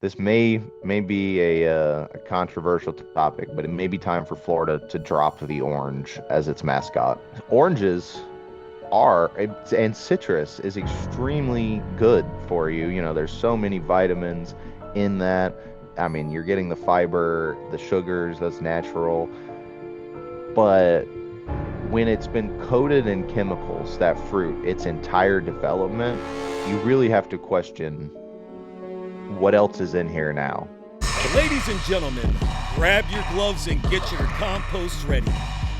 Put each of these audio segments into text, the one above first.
this may be a controversial topic, but it may be time for Florida to drop the orange as its mascot. Oranges and citrus is extremely good for you. You know, there's so many vitamins in that. I mean, you're getting the fiber, the sugars, that's natural. But when it's been coated in chemicals, that fruit, its entire development, you really have to question what else is in here now. Ladies and gentlemen, grab your gloves and get your compost ready.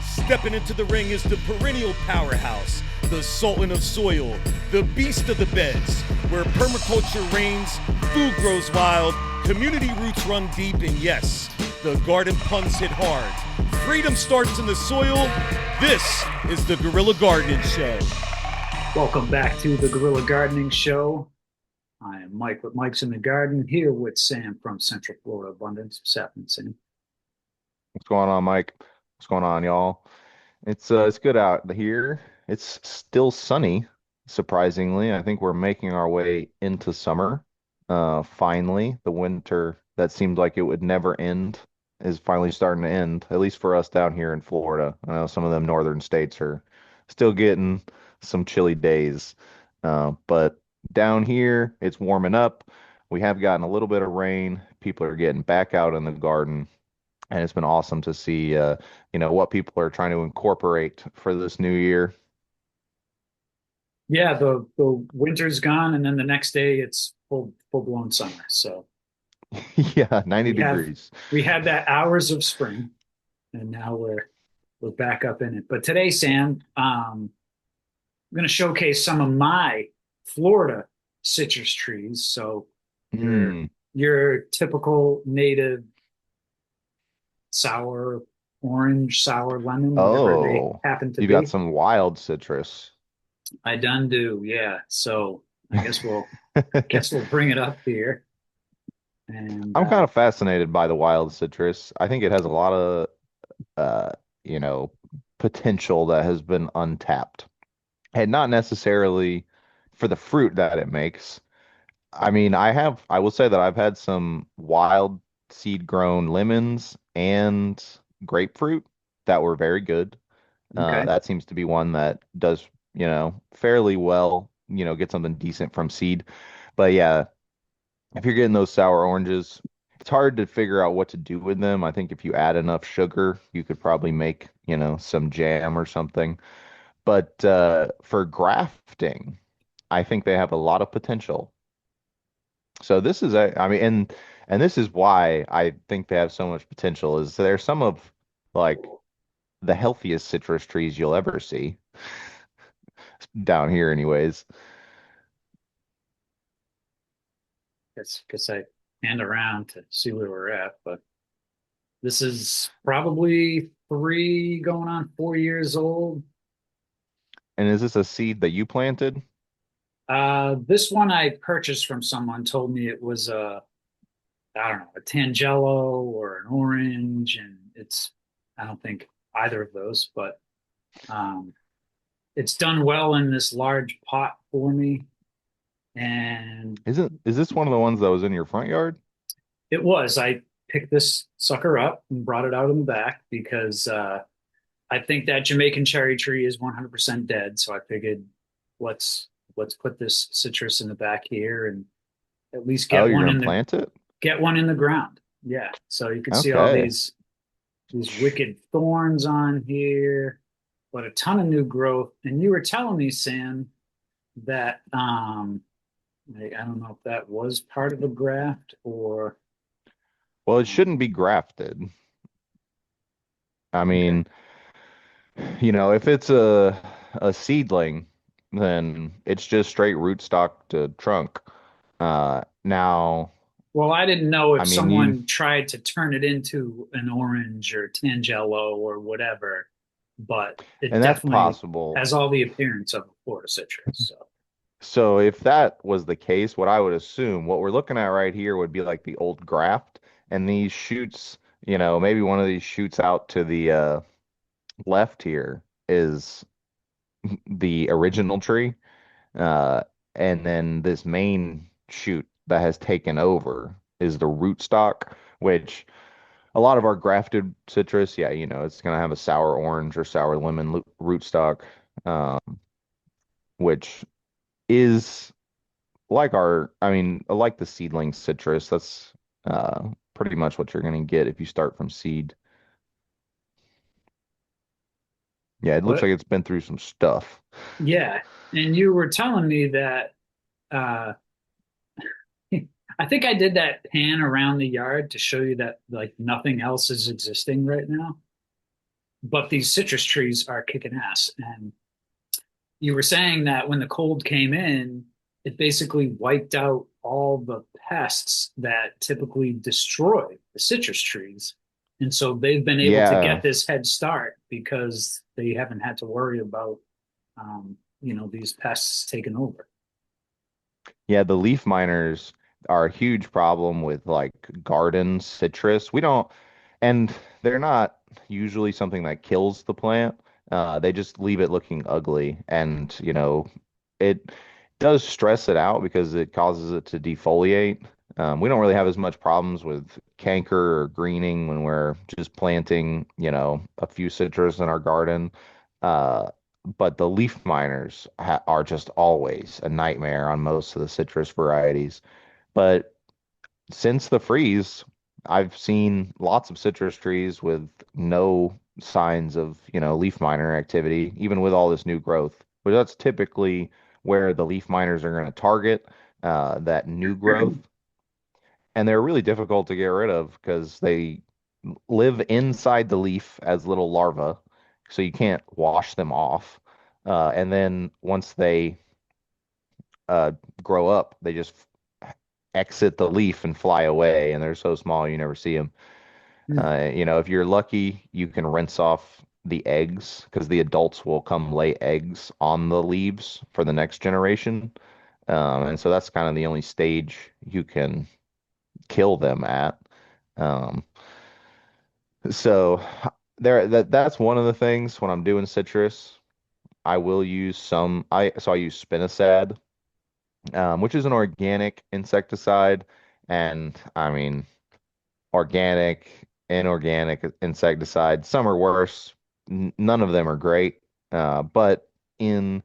Stepping into the ring is the perennial powerhouse, the sultan of soil, the beast of the beds, where permaculture reigns, food grows wild, community roots run deep, and yes, the garden punts hit hard. Freedom starts in the soil. This is the Guerrilla Gardening Show. Welcome back to the Guerrilla Gardening Show. I am Mike with Mike's in the Garden, here with Sam from Central Florida Abundance. What's happening, Sam? What's going on, Mike? What's going on, y'all? It's good out here. It's still sunny, surprisingly. I think we're making our way into summer. Finally, the winter that seemed like it would never end is finally starting to end, at least for us down here in Florida. I know some of them northern states are still getting some chilly days. But down here, it's warming up. We have gotten a little bit of rain. People are getting back out in the garden, and it's been awesome to see what people are trying to incorporate for this new year. Yeah, the winter's gone, and then the next day it's full blown summer. So Yeah, 90 we have degrees. we had that hours of spring, and now we're back up in it. But today, Sam, I'm going to showcase some of my Florida citrus trees. So your Hmm. your typical native sour orange, sour lemon, whatever they Oh, happen to you got be. some wild citrus. I done do, yeah. So I guess we'll bring it up here. And I'm kind of fascinated by the wild citrus. I think it has a lot of uh, you know, potential that has been untapped. And not necessarily for the fruit that it makes. I mean, I will say that I've had some wild seed grown lemons and grapefruit that were very good. okay. That seems to be one that does, fairly well, get something decent from seed. But yeah, if you're getting those sour oranges, it's hard to figure out what to do with them. I think if you add enough sugar, you could probably make, some jam or something. But for grafting, I think they have a lot of potential. So this is I mean, and this is why I think they have so much potential is they're some of like the healthiest citrus trees you'll ever see down here anyways. Guess I hand around to see where we're at, but this is probably 3 going on 4 years old. And is this a seed that you planted? This one I purchased from someone told me it was I don't know, a Tangelo or an orange, and I don't think either of those, but um, it's done well in this large pot for me. And Is this one of the ones that was in your front yard? I picked this sucker up and brought it out in the back because I think that Jamaican cherry tree is 100% dead. So I figured let's let's put this citrus in the back here and at least Oh, you're gonna plant it? get one in the ground. Yeah. So you can see all Okay. these wicked thorns on here, but a ton of new growth. And you were telling me, Sam, that I don't know if that was part of a graft or Well, it um, shouldn't be grafted. I okay. mean, if it's a seedling, then it's just straight rootstock to trunk. Now, Well, I didn't know I if mean, you someone tried to turn it into an orange or Tangelo or whatever, but it and that's definitely possible. has all the appearance of a Florida citrus. So, So if that was the case, what I would assume, what we're looking at right here would be like the old graft, and these shoots, maybe one of these shoots out to the left here is the original tree, uh, and then this main shoot that has taken over. is the rootstock, which a lot of our grafted citrus, yeah, it's gonna have a sour orange or sour lemon rootstock, um, which is like the seedling citrus. That's pretty much what you're gonna get if you start from seed. Yeah, it looks But like it's been through some stuff. yeah, and you were telling me that uh I think I did that pan around the yard to show you that like nothing else is existing right now, but these citrus trees are kicking ass. And you were saying that when the cold came in, it basically wiped out all the pests that typically destroy the citrus trees. And so they've been able to Yeah, get this head start because they haven't had to worry about, these pests taking over. yeah, the leaf miners are a huge problem with like garden citrus. We don't, and they're not usually something that kills the plant. They just leave it looking ugly, and it does stress it out because it causes it to defoliate. We don't really have as much problems with canker or greening when we're just planting, a few citrus in our garden. Uh, but the leaf miners are just always a nightmare on most of the citrus varieties. But since the freeze, I've seen lots of citrus trees with no signs of, leaf miner activity, even with all this new growth. But that's typically where the leaf miners are going to target that new growth. And they're really difficult to get rid of because they live inside the leaf as little larvae, so you can't wash them off. And then once they uh, grow up, they just exit the leaf and fly away, and they're so small you never see them. Hmm. If you're lucky, you can rinse off the eggs because the adults will come lay eggs on the leaves for the next generation. And so that's kind of the only stage you can kill them at. Um, so that's one of the things when I'm doing citrus. I will use I use spinosad, which is an organic insecticide, and I mean organic, inorganic insecticide. Some are worse. None of them are great. But in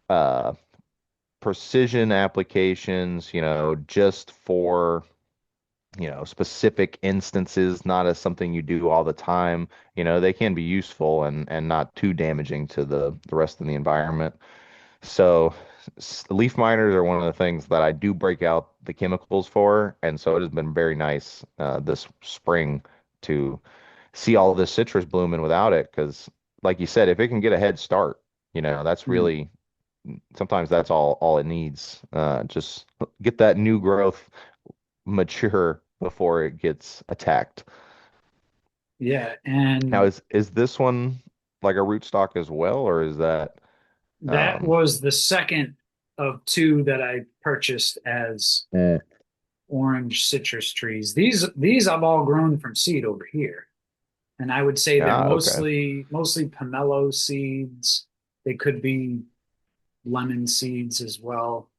uh, precision applications, just for, specific instances, not as something you do all the time, they can be useful and not too damaging to the rest of the environment. So leaf miners are one of the things that I do break out the chemicals for, and so it has been very nice this spring to see all this citrus blooming without it. Because, like you said, if it can get a head start, that's Hmm. really sometimes that's all it needs. Just get that new growth mature before it gets attacked. Yeah, Now, and is this one like a rootstock as well, or is that that um? was the second of two that I purchased as Mm. orange citrus trees. These I've all grown from seed over here, and I would say they're Okay. mostly pomelo seeds. They could be lemon seeds as well.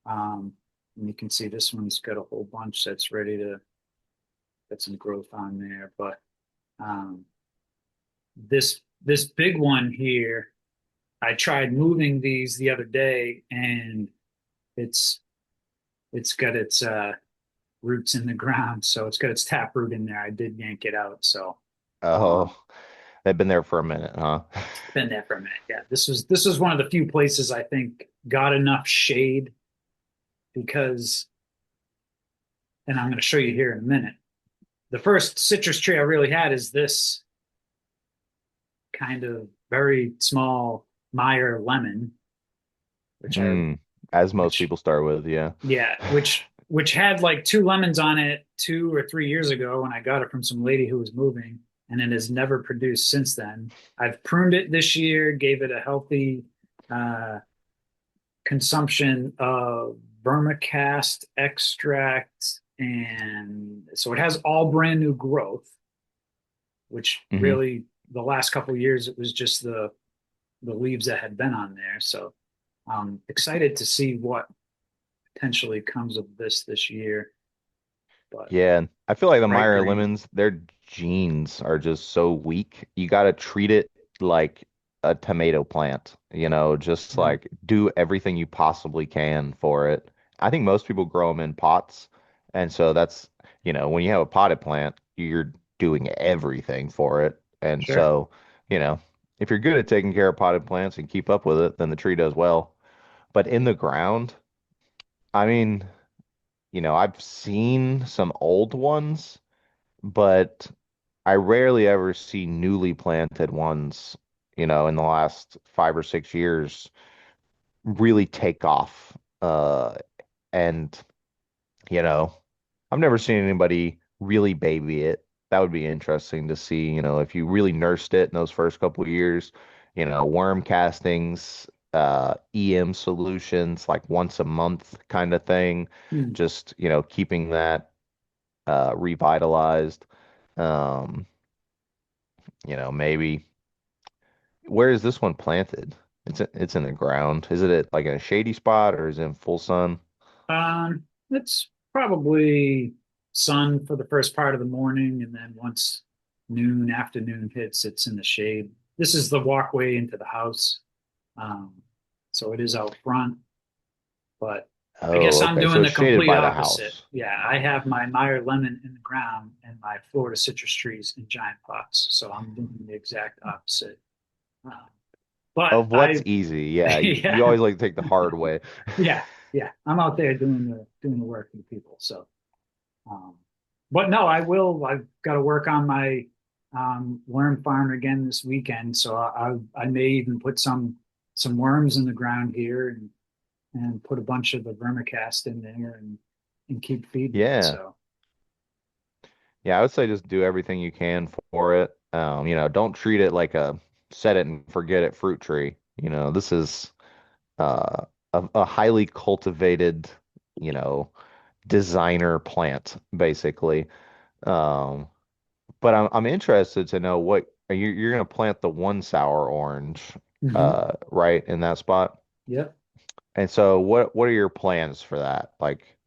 And you can see this one's got a whole bunch that's ready to get some growth on there. But um, this big one here, I tried moving these the other day, and it's it's got its roots in the ground, so it's got its tap root in there. I did yank it out, so um, Oh, they've been there for a minute, huh? been there for a minute. Yeah, this was one of the few places I think got enough shade because, and I'm going to show you here in a minute. The first citrus tree I really had is this kind of very small Meyer lemon, which I Mm, as most which people start with, yeah. yeah, which had like two lemons on it 2 or 3 years ago when I got it from some lady who was moving, and it has never produced since then. I've pruned it this year, gave it a healthy uh, consumption of vermicast extract, and so it has all brand new growth, which Hmm. really the last couple of years it was just the leaves that had been on there. So I'm excited to see what potentially comes of this year. but Yeah, and I feel like the bright Meyer green. lemons, their genes are just so weak. You got to treat it like a tomato plant, just Mhm. like do everything you possibly can for it. I think most people grow them in pots. And so that's, when you have a potted plant, you're doing everything for it. And Sure. so, you know, if you're good at taking care of potted plants and keep up with it, then the tree does well. But in the ground, I mean, I've seen some old ones, but I rarely ever see newly planted ones, in the last 5 or 6 years really take off. And, you know, I've never seen anybody really baby it. That would be interesting to see, if you really nursed it in those first couple of years, worm castings, EM solutions, like once a month kind of thing, Hmm. just, keeping that revitalized. Um, maybe where is this one planted? It's in the ground. Is it at, like in a shady spot or is it in full sun? It's probably sun for the first part of the morning, and then once afternoon hits, it's in the shade. This is the walkway into the house. Um, so it is out front, but I Oh, guess I'm okay. doing So the it's shaded complete by the opposite. house. Yeah, I have my Meyer lemon in the ground and my Florida citrus trees in giant pots. So I'm doing the exact opposite. Uh, but Of what's I, easy. Yeah, you yeah, always like to take the hard way. yeah, yeah, I'm out there doing the work for the people. So, um, but no, I will. I've got to work on my worm farm again this weekend. So I may even put some worms in the ground here and put a bunch of the vermicast in there and keep feeding it. Yeah. So Yeah, I would say just do everything you can for it. Don't treat it like a set it and forget it fruit tree. This is uh, a highly cultivated, you know, designer plant, basically. Um, but I'm interested to know what you're going to plant the one sour orange, hmm. right in that spot. Yep. And so what are your plans for that? Like,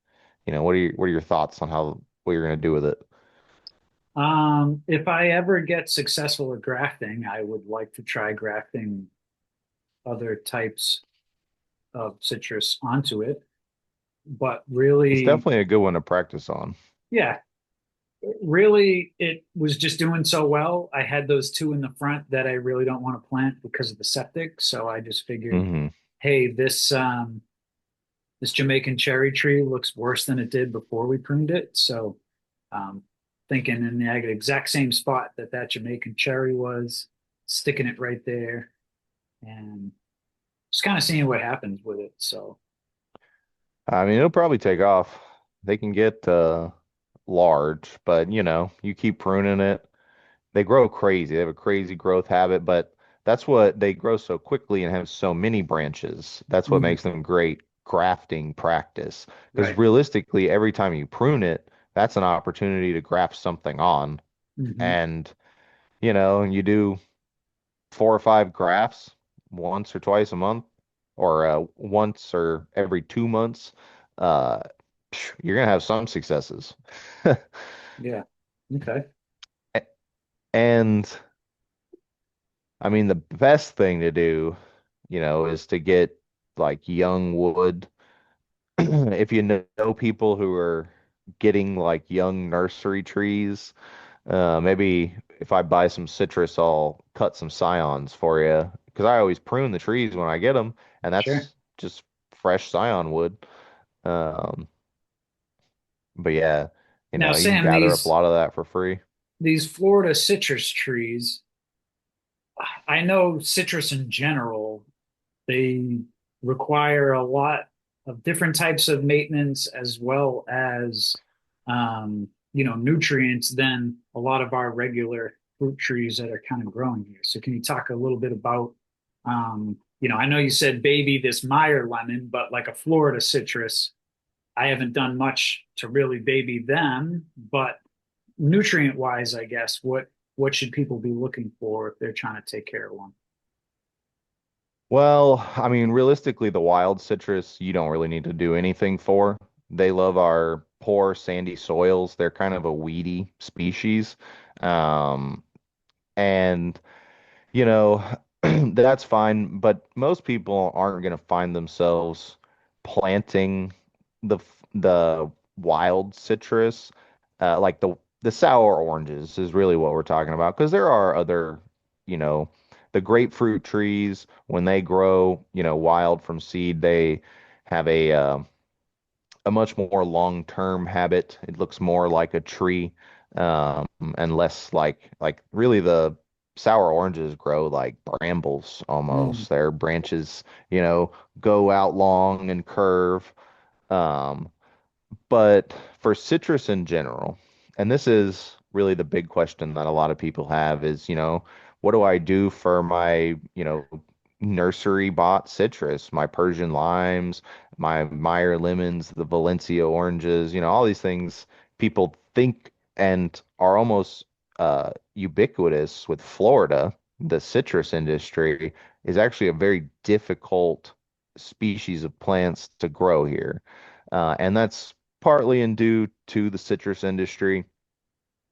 what are your thoughts on what you're going to do with it? If I ever get successful at grafting, I would like to try grafting other types of citrus onto it. But It's really, definitely a good one to practice on. yeah, really, it was just doing so well. I had those two in the front that I really don't want to plant because of the septic. So I just figured, Hmm. hey, this Jamaican cherry tree looks worse than it did before we pruned it. So um, thinking in the exact same spot that Jamaican cherry was, sticking it right there, and just kind of seeing what happens with it. So I mean, it'll probably take off. They can get large, but you keep pruning it. They grow crazy. They have a crazy growth habit, but that's what they grow so quickly and have so many branches. That's what mm, makes them great grafting practice. Because right. realistically, every time you prune it, that's an opportunity to graft something on. Hmm. And, you do 4 or 5 grafts once or twice a month, or once or every 2 months. Uh, you're gonna have some successes. Yeah. Okay. And I mean, the best thing to do, is to get like young wood. If you know people who are getting like young nursery trees, maybe if I buy some citrus, I'll cut some scions for you because I always prune the trees when I get them, and Sure. that's just fresh scion wood. Um, but yeah, Now, you can Sam, gather up a these lot of that for free. these Florida citrus trees, I know citrus in general, they require a lot of different types of maintenance as well as nutrients than a lot of our regular fruit trees that are kind of growing here. So can you talk a little bit about I know you said baby this Meyer lemon, but like a Florida citrus, I haven't done much to really baby them, but nutrient wise, I guess, what should people be looking for if they're trying to take care of one? Well, I mean, realistically, the wild citrus you don't really need to do anything for. They love our poor sandy soils. They're kind of a weedy species. Um, and you know, that's fine, but most people aren't going to find themselves planting the wild citrus, like the sour oranges is really what we're talking about. Because there are other, you know, the grapefruit trees when they grow, wild from seed, they have a much more long-term habit. It looks more like a tree, and less like really the sour oranges grow like brambles Mm. almost. Their branches, go out long and curve. Um, but for citrus in general, and this is really the big question that a lot of people have is, what do I do for my, nursery bought citrus, my Persian limes, my Meyer lemons, the Valencia oranges, all these things people think and are almost ubiquitous with Florida. The citrus industry is actually a very difficult species of plants to grow here. And that's partly in due to the citrus industry,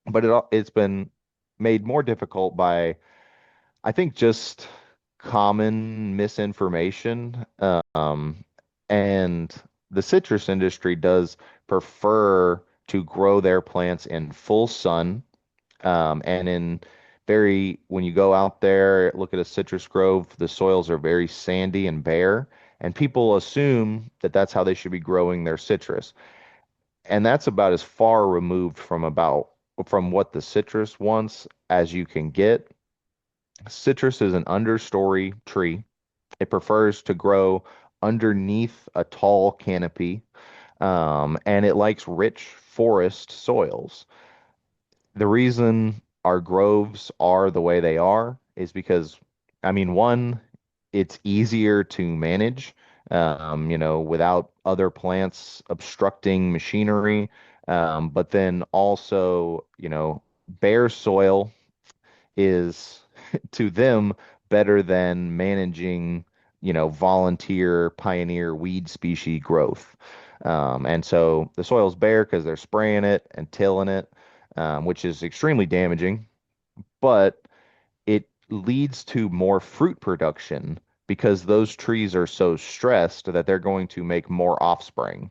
but it's been made more difficult by, I think, just common misinformation. And the citrus industry does prefer to grow their plants in full sun, and when you go out there, look at a citrus grove, the soils are very sandy and bare, and people assume that that's how they should be growing their citrus. And that's about as far removed from what the citrus wants as you can get. Citrus is an understory tree. It prefers to grow underneath a tall canopy, and it likes rich forest soils. The reason our groves are the way they are is because, I mean, one, it's easier to manage, without other plants obstructing machinery. But then also, bare soil is to them better than managing, volunteer pioneer weed species growth. And so the soil's bare because they're spraying it and tilling it, which is extremely damaging, but it leads to more fruit production because those trees are so stressed that they're going to make more offspring.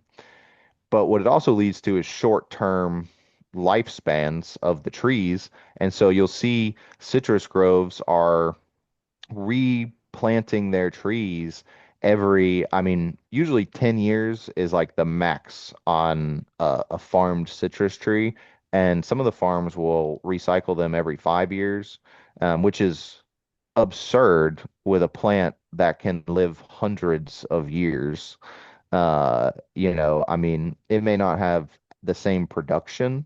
But what it also leads to is short-term lifespans of the trees. And so you'll see citrus groves are replanting their trees I mean, usually 10 years is like the max on a farmed citrus tree. And some of the farms will recycle them every 5 years, which is absurd with a plant that can live hundreds of years. I mean, it may not have the same production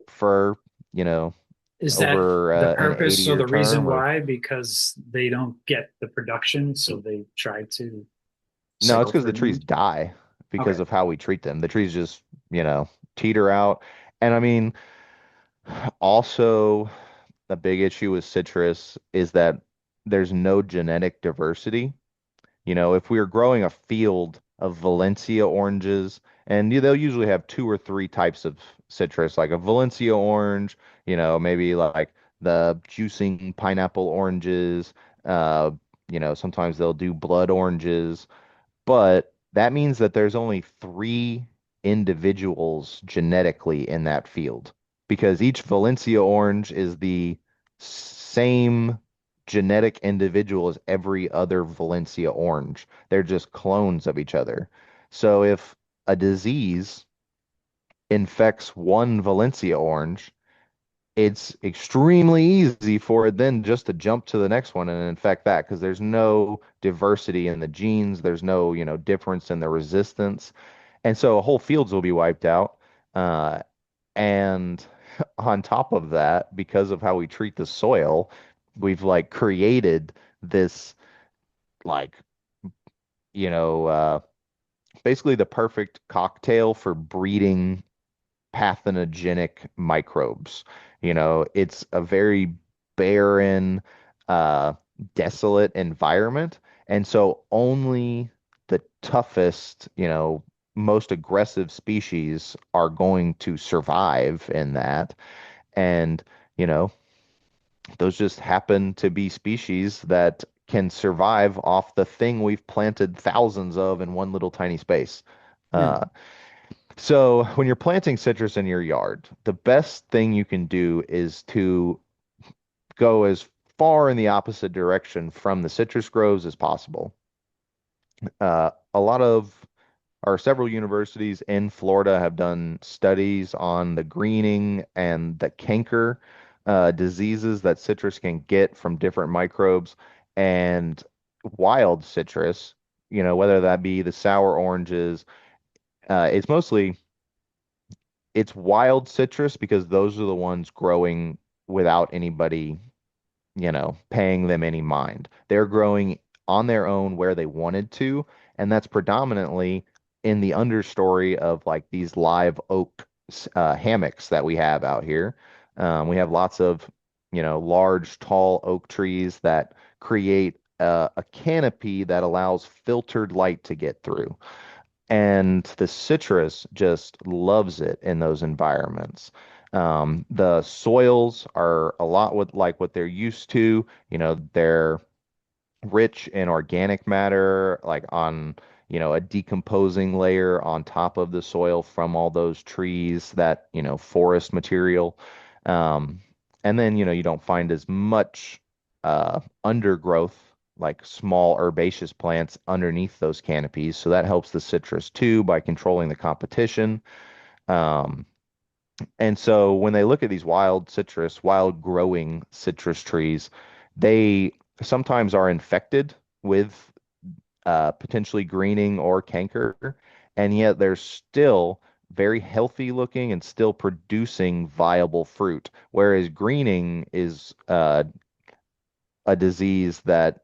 for, you know, Is that over the an purpose or 80-year the reason term or why? Because they don't get the production, so they try to no, it's settle because for the trees need. die because Okay. of how we treat them. The trees just, teeter out. And I mean, also a big issue with citrus is that there's no genetic diversity. If we were growing a field of Valencia oranges, and they'll usually have two or three types of citrus, like a Valencia orange, maybe like the juicing pineapple oranges. Uh, sometimes they'll do blood oranges, but that means that there's only three individuals genetically in that field because each Valencia orange is the same genetic individual as every other Valencia orange. They're just clones of each other. So if a disease infects one Valencia orange, it's extremely easy for it then just to jump to the next one and infect that because there's no diversity in the genes, there's no, difference in the resistance. And so whole fields will be wiped out. And on top of that, because of how we treat the soil, we've like created this like, you know, uh, basically the perfect cocktail for breeding pathogenic microbes. It's a very barren, uh, desolate environment. And so only the toughest, most aggressive species are going to survive in that. And, you know, those just happen to be species that can survive off the thing we've planted thousands of in one little tiny space. Yeah. Uh, so when you're planting citrus in your yard, the best thing you can do is to go as far in the opposite direction from the citrus groves as possible. A lot of or several universities in Florida have done studies on the greening and the canker diseases that citrus can get from different microbes and wild citrus, whether that be the sour oranges. It's mostly it's wild citrus because those are the ones growing without anybody paying them any mind. They're growing on their own where they wanted to, and that's predominantly in the understory of like these live oak hammocks that we have out here. We have lots of, large, tall oak trees that create a canopy that allows filtered light to get through. And the citrus just loves it in those environments. The soils are a lot with like what they're used to. They're rich in organic matter, like on, a decomposing layer on top of the soil from all those trees, that, forest material. Um, and then, you don't find as much undergrowth, like small herbaceous plants underneath those canopies. So that helps the citrus too by controlling the competition. Um, and so when they look at these wild growing citrus trees, they sometimes are infected with potentially greening or canker, and yet they're still very healthy looking and still producing viable fruit. Whereas greening is a disease that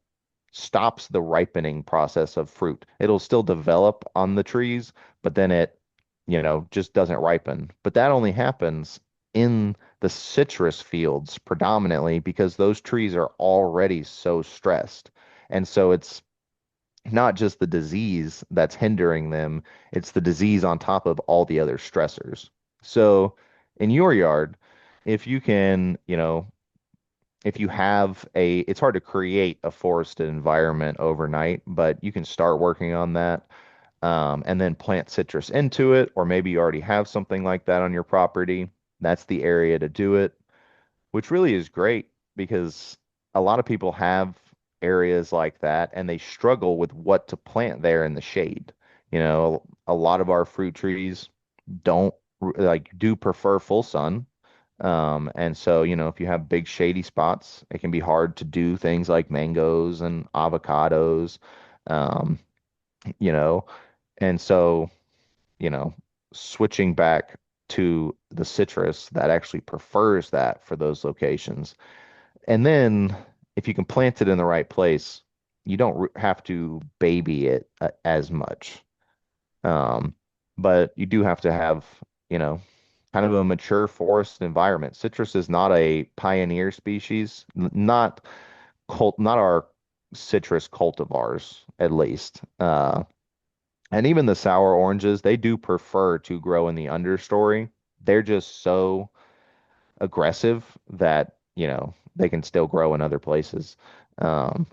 stops the ripening process of fruit. It'll still develop on the trees, but then it, just doesn't ripen. But that only happens in the citrus fields predominantly because those trees are already so stressed. And so it's not just the disease that's hindering them, it's the disease on top of all the other stressors. So in your yard, if you can, if you have it's hard to create a forested environment overnight, but you can start working on that, and then plant citrus into it, or maybe you already have something like that on your property. That's the area to do it, which really is great because a lot of people have areas like that and they struggle with what to plant there in the shade. A lot of our fruit trees don't do prefer full sun. And so, if you have big shady spots, it can be hard to do things like mangoes and avocados. Um, you know, and so, you know, switching back to the citrus that actually prefers that for those locations. And then if you can plant it in the right place, you don't have to baby it as much. Um, but you do have to have, you know, kind of a mature forest environment. Citrus is not a pioneer species, not our citrus cultivars, at least. And even the sour oranges, they do prefer to grow in the understory. They're just so aggressive that, they can still grow in other places. Um,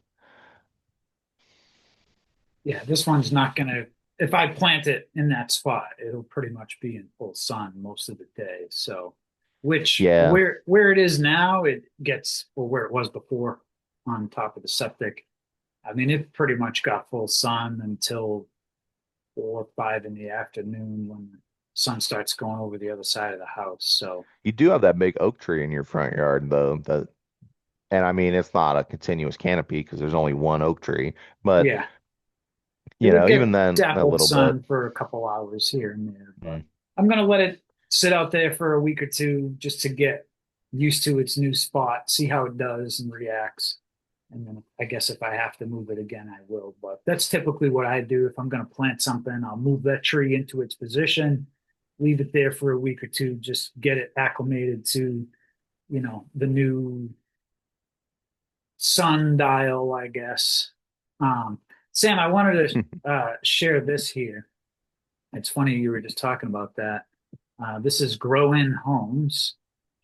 Yeah, this one's not gonna, if I plant it in that spot, it'll pretty much be in full sun most of the day. So, which yeah, where it is now, it gets, or where it was before on top of the septic. I mean, it pretty much got full sun until 4 or 5 in the afternoon when the sun starts going over the other side of the house. So, you do have that big oak tree in your front yard, though. And I mean, it's not a continuous canopy because there's only one oak tree, but yeah, it'll even get then, a dappled little bit. sun for a couple hours here and there, but Mm. I'm gonna let it sit out there for a week or two just to get used to its new spot, see how it does and reacts. And then I guess if I have to move it again, I will. But that's typically what I do. If I'm going to plant something, I'll move that tree into its position, leave it there for a week or two, just get it acclimated to, the new sundial, I guess. Um, Sam, I wanted to share this here. It's funny you were just talking about that. This is Grow In Homes.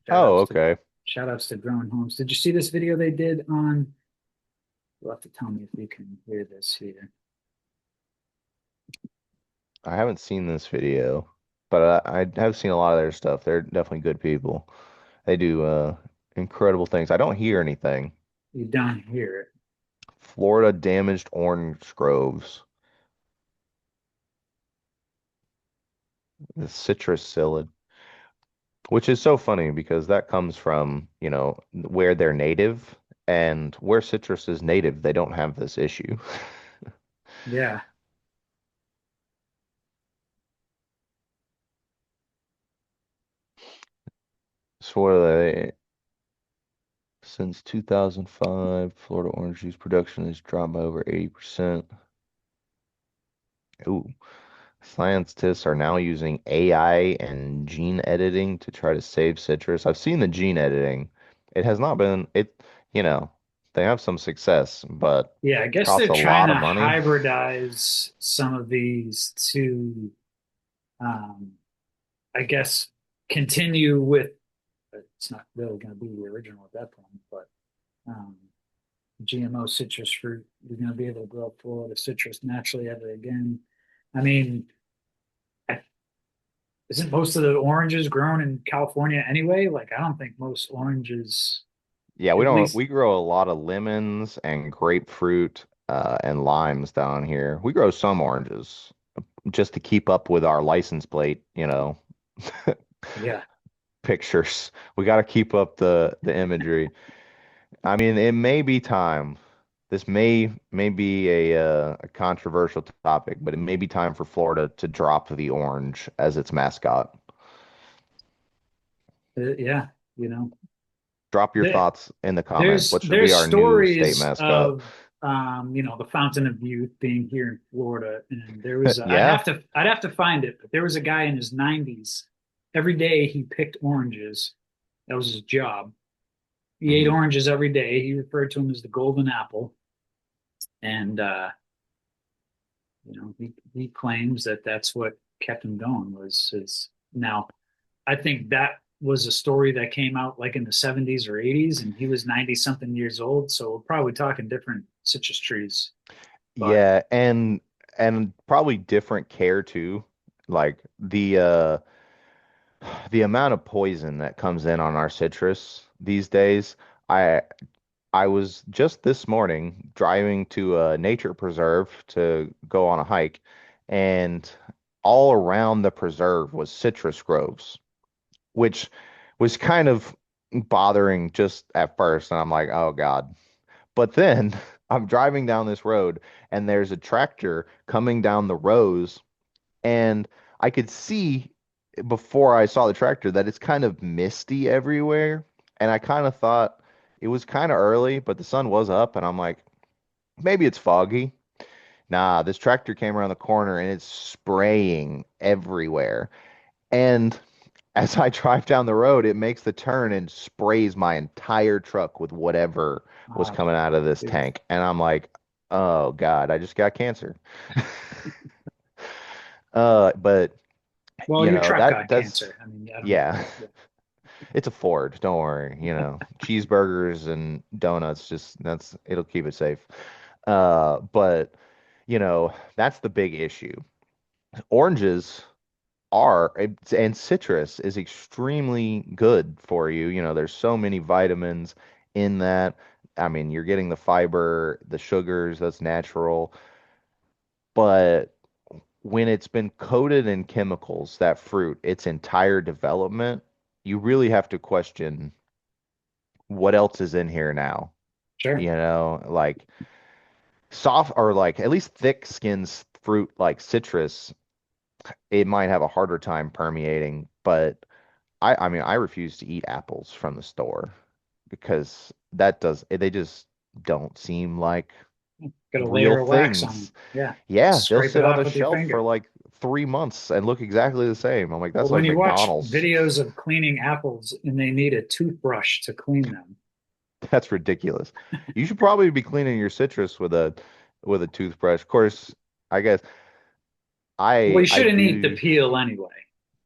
Shout Oh, outs to okay. shout outs to Grow In Homes. Did you see this video they did on? You'll have to tell me if you can hear this here. I haven't seen this video, but I have seen a lot of their stuff. They're definitely good people. They do incredible things. I don't hear anything. You don't hear it. Florida damaged orange groves. The citrus psyllid, which is so funny because that comes from, where they're native, and where citrus is native, they don't have this issue. Yeah. So what are they? Since 2005, Florida orange juice production has dropped by over 80%. Ooh. Scientists are now using AI and gene editing to try to save citrus. I've seen the gene editing. It has not been, you know, they have some success, but Yeah, I guess costs they're a trying lot to of money. hybridize some of these to, um, I guess, continue with. It's not really going to be the original at that point, but um, GMO citrus fruit, you're going to be able to grow Florida citrus naturally ever again. I mean, isn't most of the oranges grown in California anyway? Like, I don't think most oranges, Yeah, at least, we grow a lot of lemons and grapefruit and limes down here. We grow some oranges just to keep up with our license plate, yeah. pictures. We got to keep up the imagery. I mean, it may be time. This may be a controversial topic, but it may be time for Florida to drop the orange as its mascot. Yeah, you know, Drop your there, thoughts in the comments. What should be there's our new state stories mascot? of the Fountain of Youth being here in Florida, and there was Yeah. I'd have to find it, but there was a guy in his 90s. Every day he picked oranges. That was his job. He ate Hmm. oranges every day. He referred to them as the golden apple, and he claims that that's what kept him going was his. Now, I think that was a story that came out like in the 70s or 80s, and he was 90 something years old. So we're probably talking different citrus trees. But Yeah, and probably different care too. Like the amount of poison that comes in on our citrus these days. I I was just this morning driving to a nature preserve to go on a hike, and all around the preserve was citrus groves, which was kind of bothering just at first. And I'm like, oh God. But then I'm driving down this road, and there's a tractor coming down the rows, and I could see before I saw the tractor that it's kind of misty everywhere. And I kind of thought it was kind of early, but the sun was up, and I'm like, maybe it's foggy. Nah, this tractor came around the corner and it's spraying everywhere. And as I drive down the road, it makes the turn and sprays my entire truck with whatever was uh, coming out of this dude, tank. And I'm like, oh God, I just got cancer. But well, your truck that got that's cancer. I mean, I don't. yeah, Yeah, it's a Ford. Don't worry. Cheeseburgers and donuts, just it'll keep it safe. But that's the big issue. Oranges and citrus is extremely good for you. There's so many vitamins in that. I mean, you're getting the fiber, the sugars, that's natural. But when it's been coated in chemicals, that fruit, its entire development, you really have to question what else is in here now. sure. Like soft or like at least thick skins fruit like citrus, it might have a harder time permeating, but I mean, I refuse to eat apples from the store because they just don't seem like Got a real layer of wax on things. them. Yeah, Yeah, they'll scrape it sit on off the with your shelf for finger. like 3 months and look exactly the same. I'm like, Well, that's when like you watch McDonald's. videos of cleaning apples and they need a toothbrush to clean them, That's ridiculous. You should probably be cleaning your citrus with a toothbrush. Of course, I guess Well, you I shouldn't eat the do. peel anyway.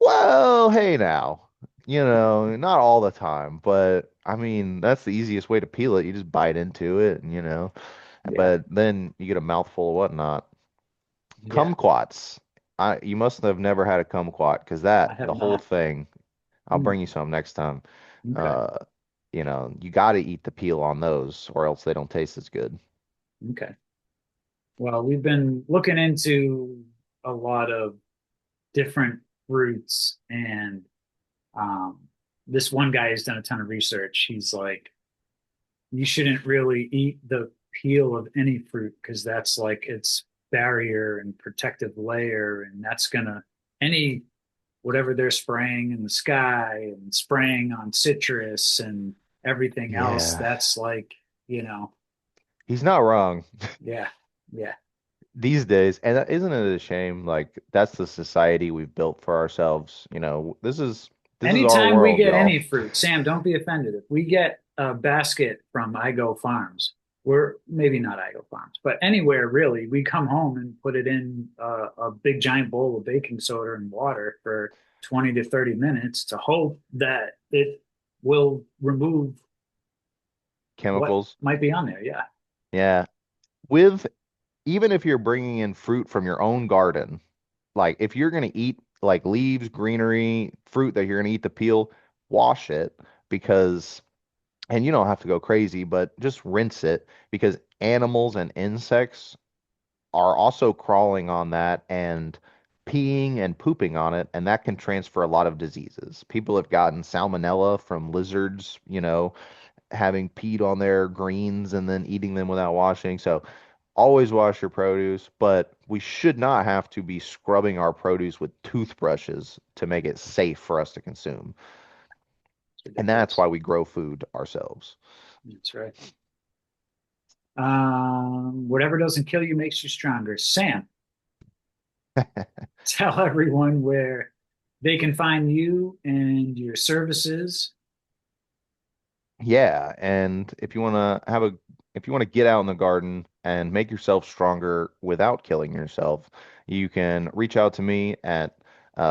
Well, hey now, not all the time, but I mean, that's the easiest way to peel it. You just bite into it, and. Yeah, But then you get a mouthful of whatnot. yeah, Kumquats. You must have never had a kumquat because I the have whole not. thing, I'll Hmm, bring you some next time. okay, Uh, you got to eat the peel on those or else they don't taste as good. okay. Well, we've been looking into a lot of different fruits, and um, this one guy has done a ton of research. He's like, you shouldn't really eat the peel of any fruit because that's like its barrier and protective layer, and that's gonna any whatever they're spraying in the sky and spraying on citrus and everything else. Yeah, That's like, you know, he's not wrong yeah, yeah. these days. And isn't it a shame? Like that's the society we've built for ourselves. This is our Anytime we world, get y'all. any fruit, Sam, don't be offended. If we get a basket from Igo Farms, we're maybe not Igo Farms, but anywhere really, we come home and put it in a big giant bowl of baking soda and water for 20 to 30 minutes to hope that it will remove what Chemicals. might be on there. Yeah. Yeah. With even if you're bringing in fruit from your own garden, like if you're going to eat like leaves, greenery, fruit that you're going to eat the peel, wash it because, and you don't have to go crazy, but just rinse it because animals and insects are also crawling on that and peeing and pooping on it, and that can transfer a lot of diseases. People have gotten salmonella from lizards, having peed on their greens and then eating them without washing. So always wash your produce, but we should not have to be scrubbing our produce with toothbrushes to make it safe for us to consume. It's And that's ridiculous. why we grow food ourselves. That's right. Whatever doesn't kill you makes you stronger. Sam, tell everyone where they can find you and your services. Yeah, and if you want to get out in the garden and make yourself stronger without killing yourself, you can reach out to me at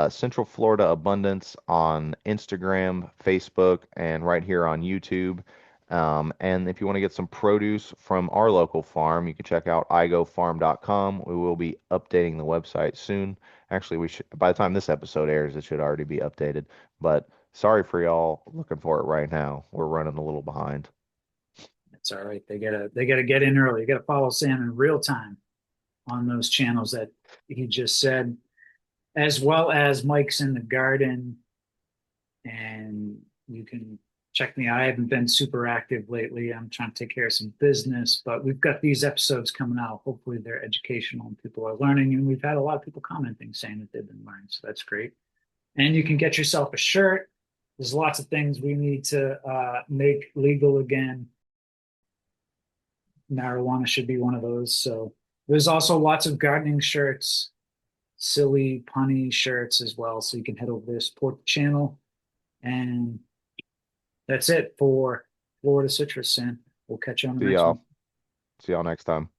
Central Florida Abundance on Instagram, Facebook, and right here on YouTube. And if you want to get some produce from our local farm, you can check out igofarm.com. We will be updating the website soon. Actually, we should, by the time this episode airs, it should already be updated. But sorry for y'all looking for it right now. We're running a little behind. It's all right. They gotta get in early. You gotta follow Sam in real time on those channels that he just said, as well as Mike's in the garden. And you can check me out. I haven't been super active lately. I'm trying to take care of some business, but we've got these episodes coming out. Hopefully they're educational and people are learning. And we've had a lot of people commenting saying that they've been learning. So that's great. And you can get yourself a shirt. There's lots of things we need to make legal again. Marijuana should be one of those. So there's also lots of gardening shirts, silly punny shirts as well. So you can head over there, support the channel. And that's it for Florida Citrus, Sam. We'll catch you on the See next one. y'all. See y'all next time.